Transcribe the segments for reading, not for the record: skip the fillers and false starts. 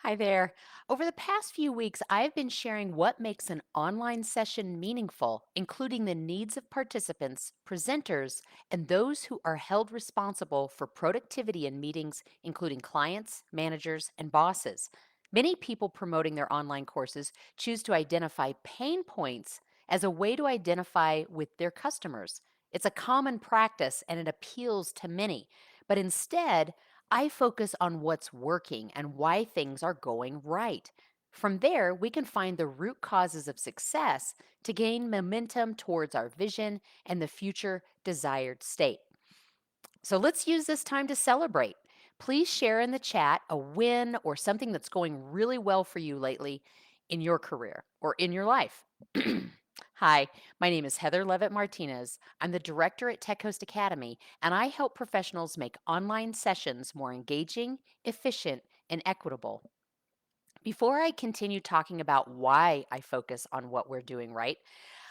Hi there. Over the past few weeks, I've been sharing what makes an online session meaningful, including the needs of participants, presenters, and those who are held responsible for productivity in meetings, including clients, managers, and bosses. Many people promoting their online courses choose to identify pain points as a way to identify with their customers. It's a common practice and it appeals to many. But instead, I focus on what's working and why things are going right. From there, we can find the root causes of success to gain momentum towards our vision and the future desired state. So let's use this time to celebrate. Please share in the chat a win or something that's going really well for you lately in your career or in your life. Hi, my name is Heather Levitt Martinez. I'm the director at Tech Coast Academy, and I help professionals make online sessions more engaging, efficient, and equitable. Before I continue talking about why I focus on what we're doing right,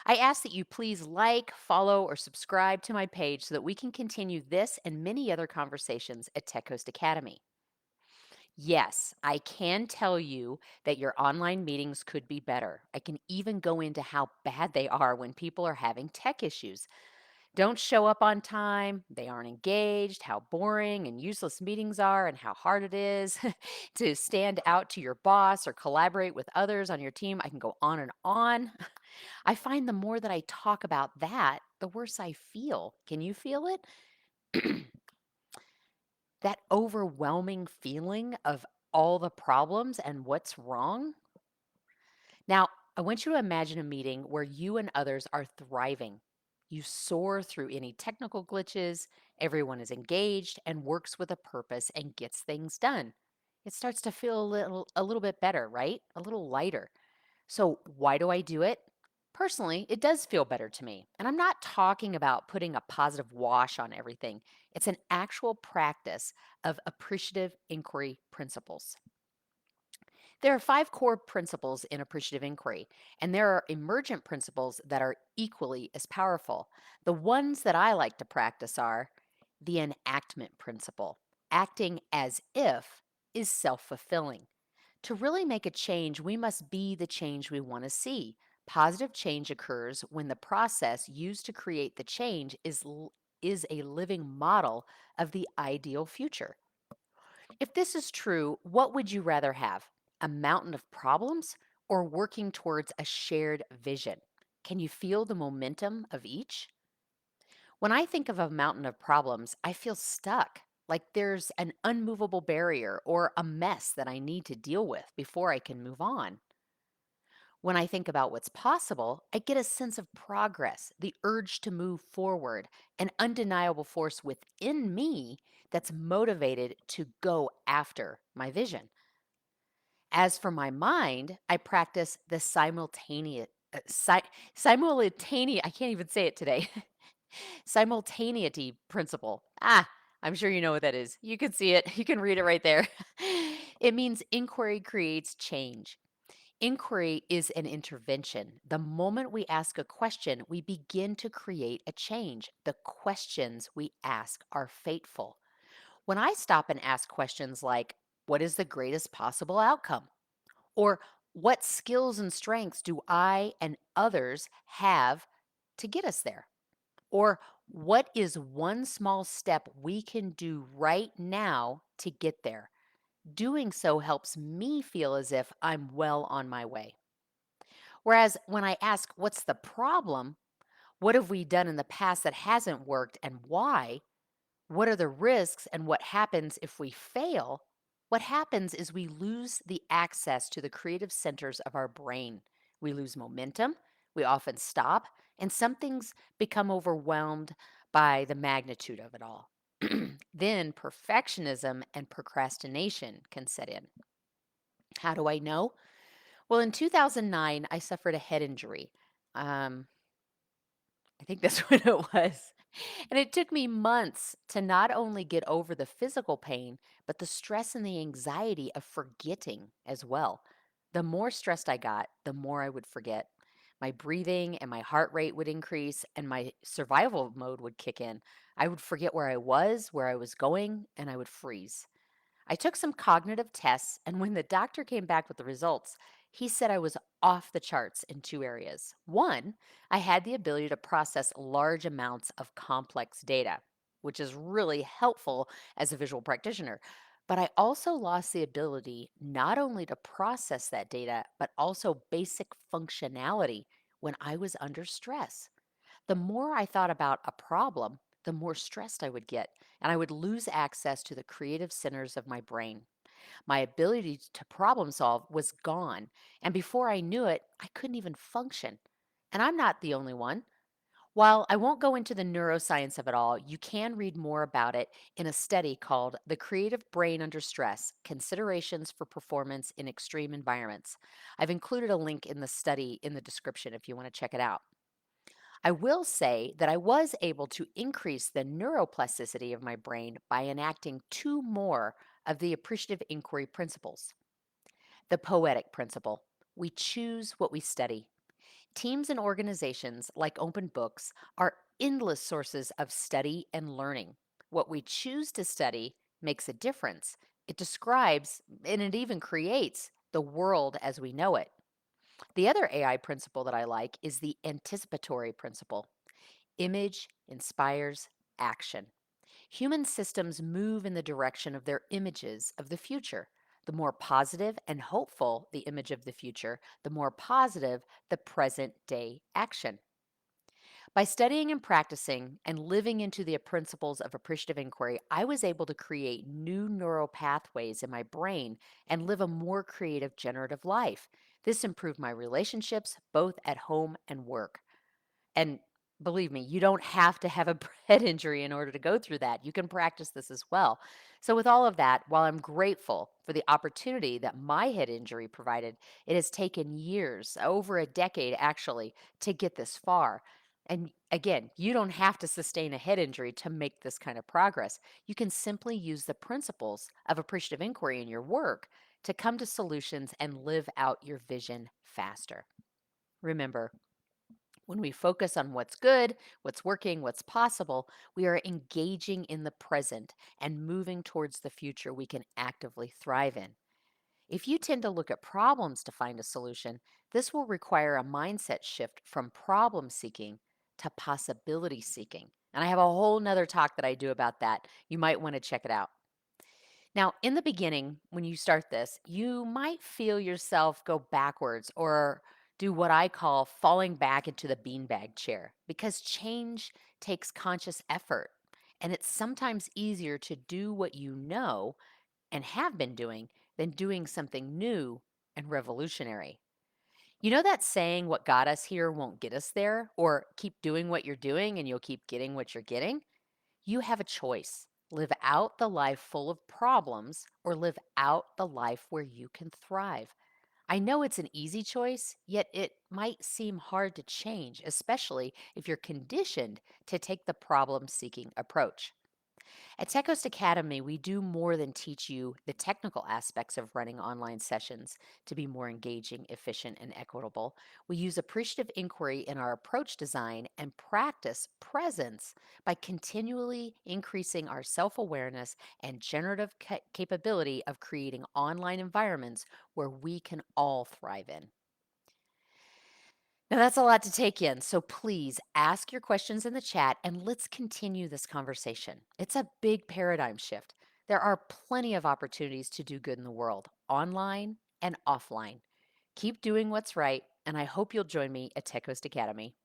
I ask that you please like, follow, or subscribe to my page so that we can continue this and many other conversations at Tech Coast Academy. Yes, I can tell you that your online meetings could be better. I can even go into how bad they are when people are having tech issues. Don't show up on time, they aren't engaged, how boring and useless meetings are, and how hard it is to stand out to your boss or collaborate with others on your team. I can go on and on. I find the more that I talk about that, the worse I feel. Can you feel it? That overwhelming feeling of all the problems and what's wrong? Now, I want you to imagine a meeting where you and others are thriving. You soar through any technical glitches, everyone is engaged and works with a purpose and gets things done. It starts to feel a little bit better, right? A little lighter. So, why do I do it? Personally, it does feel better to me. And I'm not talking about putting a positive wash on everything. It's an actual practice of appreciative inquiry principles. There are five core principles in appreciative inquiry, and there are emergent principles that are equally as powerful. The ones that I like to practice are the enactment principle. Acting as if is self fulfilling. To really make a change, we must be the change we want to see. Positive change occurs when the process used to create the change is a living model of the ideal future. If this is true, what would you rather have? A mountain of problems or working towards a shared vision? Can you feel the momentum of each? When I think of a mountain of problems, I feel stuck, like there's an unmovable barrier or a mess that I need to deal with before I can move on. When I think about what's possible, I get a sense of progress, the urge to move forward, an undeniable force within me that's motivated to go after my vision. As for my mind, I practice the simultaneous, I can't even say it today, simultaneity principle. I'm sure you know what that is. You can see it, you can read it right there. It means inquiry creates change. Inquiry is an intervention. The moment we ask a question, we begin to create a change. The questions we ask are fateful. When I stop and ask questions like, what is the greatest possible outcome? Or what skills and strengths do I and others have to get us there? Or what is one small step we can do right now to get there? Doing so helps me feel as if I'm well on my way. Whereas when I ask, what's the problem? What have we done in the past that hasn't worked and why? What are the risks and what happens if we fail? What happens is we lose the access to the creative centers of our brain. We lose momentum, we often stop, and some things become overwhelmed by the magnitude of it all. Then perfectionism and procrastination can set in. How do I know? Well, in 2009, I suffered a head injury. Um, I think that's what it was. And it took me months to not only get over the physical pain, but the stress and the anxiety of forgetting as well. The more stressed I got, the more I would forget. My breathing and my heart rate would increase, and my survival mode would kick in. I would forget where I was going, and I would freeze. I took some cognitive tests, and when the doctor came back with the results, he said I was off the charts in two areas. One, I had the ability to process large amounts of complex data, which is really helpful as a visual practitioner. But I also lost the ability not only to process that data, but also basic functionality when I was under stress. The more I thought about a problem, the more stressed I would get, and I would lose access to the creative centers of my brain. My ability to problem solve was gone, and before I knew it, I couldn't even function. And I'm not the only one. While I won't go into the neuroscience of it all, you can read more about it in a study called The Creative Brain Under Stress Considerations for Performance in Extreme Environments. I've included a link in the study in the description if you want to check it out. I will say that I was able to increase the neuroplasticity of my brain by enacting two more of the appreciative inquiry principles. The poetic principle: we choose what we study. Teams and organizations, like open books, are endless sources of study and learning. What we choose to study makes a difference. It describes and it even creates the world as we know it. The other AI principle that I like is the anticipatory principle. Image inspires action. Human systems move in the direction of their images of the future. The more positive and hopeful the image of the future, the more positive the present day action. By studying and practicing and living into the principles of appreciative inquiry, I was able to create new neural pathways in my brain and live a more creative, generative life. This improved my relationships, both at home and work. And believe me, you don't have to have a head injury in order to go through that. You can practice this as well. So, with all of that, while I'm grateful for the opportunity that my head injury provided, it has taken years, over a decade actually, to get this far. And again, you don't have to sustain a head injury to make this kind of progress. You can simply use the principles of appreciative inquiry in your work to come to solutions and live out your vision faster. Remember, when we focus on what's good, what's working, what's possible, we are engaging in the present and moving towards the future we can actively thrive in. If you tend to look at problems to find a solution, this will require a mindset shift from problem seeking to possibility seeking. And I have a whole nother talk that I do about that. You might want to check it out. Now, in the beginning, when you start this, you might feel yourself go backwards or do what I call falling back into the beanbag chair because change takes conscious effort. And it's sometimes easier to do what you know and have been doing than doing something new and revolutionary. You know that saying, what got us here won't get us there, or keep doing what you're doing and you'll keep getting what you're getting? You have a choice. Live out the life full of problems or live out the life where you can thrive. I know it's an easy choice, yet it might seem hard to change, especially if you're conditioned to take the problem seeking approach. At TechHost Academy, we do more than teach you the technical aspects of running online sessions to be more engaging, efficient, and equitable. We use appreciative inquiry in our approach design and practice presence by continually increasing our self awareness and generative capability of creating online environments where we can all thrive in. Now, that's a lot to take in. So please ask your questions in the chat and let's continue this conversation. It's a big paradigm shift. There are plenty of opportunities to do good in the world, online and offline. Keep doing what's right, and I hope you'll join me at Tech Host Academy.